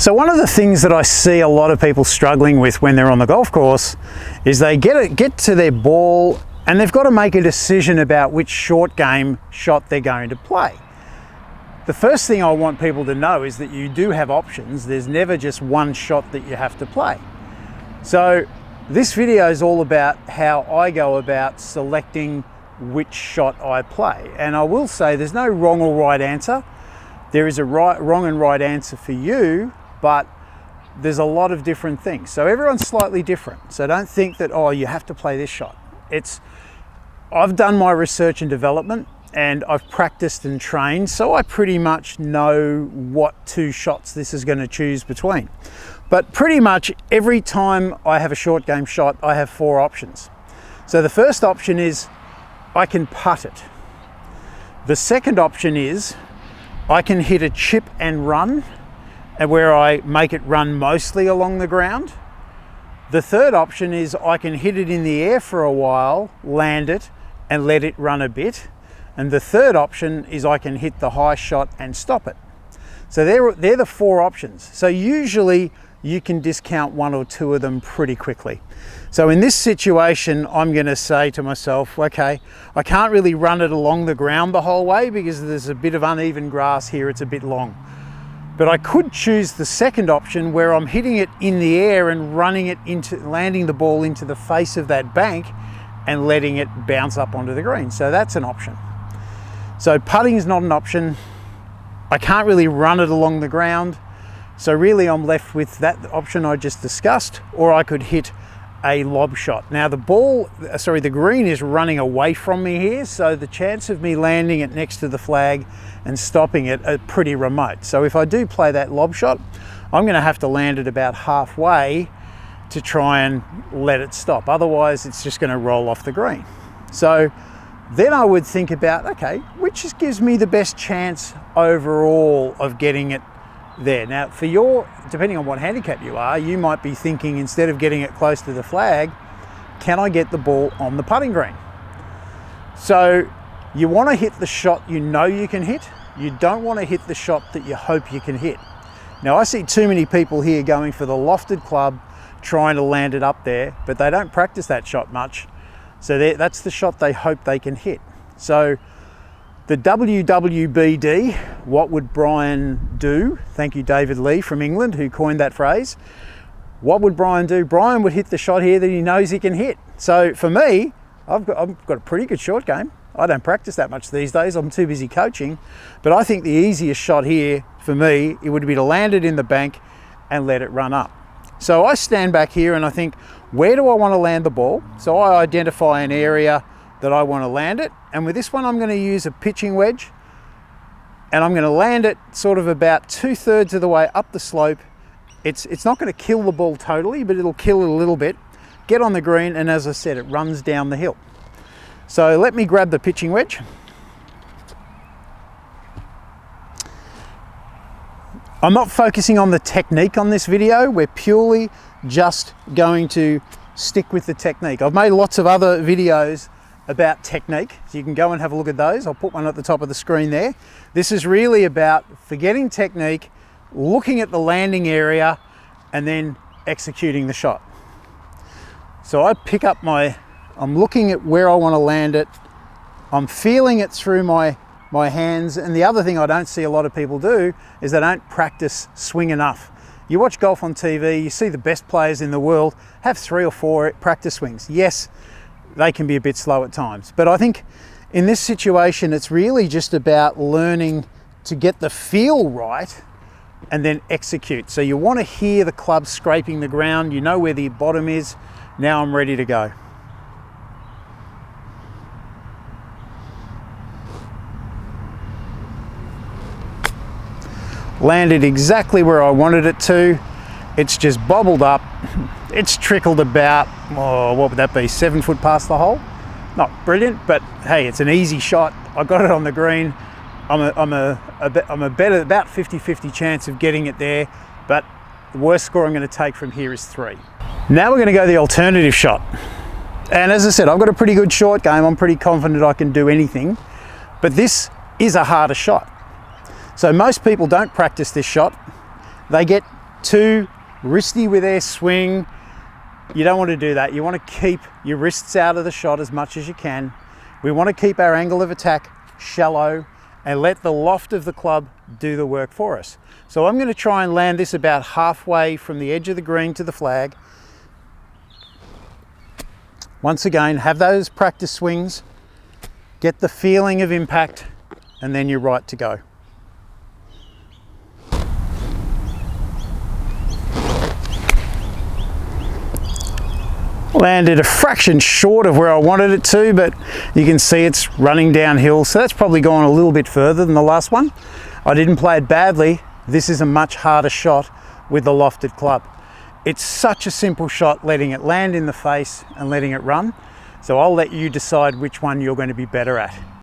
So one of the things that I see a lot of people struggling with when they're on the golf course is they get to their ball and they've got to make a decision about which short game shot they're going to play. The first thing I want people to know is that you do have options. There's never just one shot that you have to play. So this video is all about how I go about selecting which shot I play. And I will say there's no wrong or right answer. There is a wrong and right answer for you, but there's a lot of different things. So everyone's slightly different. So don't think that, oh, you have to play this shot. I've done my research and development and I've practiced and trained, so I pretty much know what two shots this is going to choose between. But pretty much every time I have a short game shot, I have four options. So the first option is I can putt it. The second option is I can hit a chip and run, and where I make it run mostly along the ground. The third option is I can hit it in the air for a while, land it, and let it run a bit. And the third option is I can hit the high shot and stop it. So they're the four options. So usually you can discount one or two of them pretty quickly. So in this situation, I'm going to say to myself, okay, I can't really run it along the ground the whole way because there's a bit of uneven grass here, it's a bit long. But I could choose the second option where I'm hitting it in the air and landing the ball into the face of that bank and letting it bounce up onto the green. So that's an option. So putting is not an option. I can't really run it along the ground. So really I'm left with that option I just discussed, or I could hit a lob shot. Now the green is running away from me here, so the chance of me landing it next to the flag and stopping it are pretty remote. So if I do play that lob shot, I'm going to have to land it about halfway to try and let it stop. Otherwise it's just going to roll off the green. So then I would think about, okay, which gives me the best chance overall of getting it there. Now depending on what handicap you are, you might be thinking, instead of getting it close to the flag, can I get the ball on the putting green? So you want to hit the shot you know you can hit. You don't want to hit the shot that you hope you can hit. Now I see too many people here going for the lofted club, trying to land it up there, but they don't practice that shot much. So that's the shot they hope they can hit. So the WWBD, what would Brian do? Thank you, David Lee from England, who coined that phrase. What would Brian do? Brian would hit the shot here that he knows he can hit. So for me, I've got a pretty good short game. I don't practice that much these days. I'm too busy coaching. But I think the easiest shot here for me, it would be to land it in the bank and let it run up. So I stand back here and I think, where do I want to land the ball? So I identify an area that I want to land it. And with this one, I'm going to use a pitching wedge and I'm going to land it sort of about 2/3 of the way up the slope. It's not going to kill the ball totally, but it'll kill it a little bit. Get on the green, and as I said, it runs down the hill. So let me grab the pitching wedge. I'm not focusing on the technique on this video. We're purely just going to stick with the technique. I've made lots of other videos about technique, so you can go and have a look at those. I'll put one at the top of the screen there. This is really about forgetting technique, looking at the landing area, and then executing the shot. So I'm looking at where I want to land it. I'm feeling it through my hands. And the other thing I don't see a lot of people do is they don't practice swing enough. You watch golf on TV, you see the best players in the world have 3 or 4 practice swings. Yes, they can be a bit slow at times, but I think in this situation, it's really just about learning to get the feel right and then execute. So you want to hear the club scraping the ground. You know where the bottom is. Now I'm ready to go. Landed exactly where I wanted it to. It's just bobbled up. It's trickled about, what would that be, 7 foot past the hole? Not brilliant, but hey, it's an easy shot. I got it on the green. I'm a better, about 50-50 chance of getting it there, but the worst score I'm going to take from here is 3. Now we're going to go the alternative shot. And as I said, I've got a pretty good short game. I'm pretty confident I can do anything, but this is a harder shot. So most people don't practice this shot. They get too wristy with their swing, you don't want to do that. You want to keep your wrists out of the shot as much as you can. We want to keep our angle of attack shallow and let the loft of the club do the work for us. So I'm going to try and land this about halfway from the edge of the green to the flag. Once again, have those practice swings, get the feeling of impact, and then you're right to go. Landed a fraction short of where I wanted it to, but you can see it's running downhill, so that's probably gone a little bit further than the last one. I didn't play it badly. This is a much harder shot with the lofted club. It's such a simple shot, letting it land in the face and letting it run. So I'll let you decide which one you're going to be better at.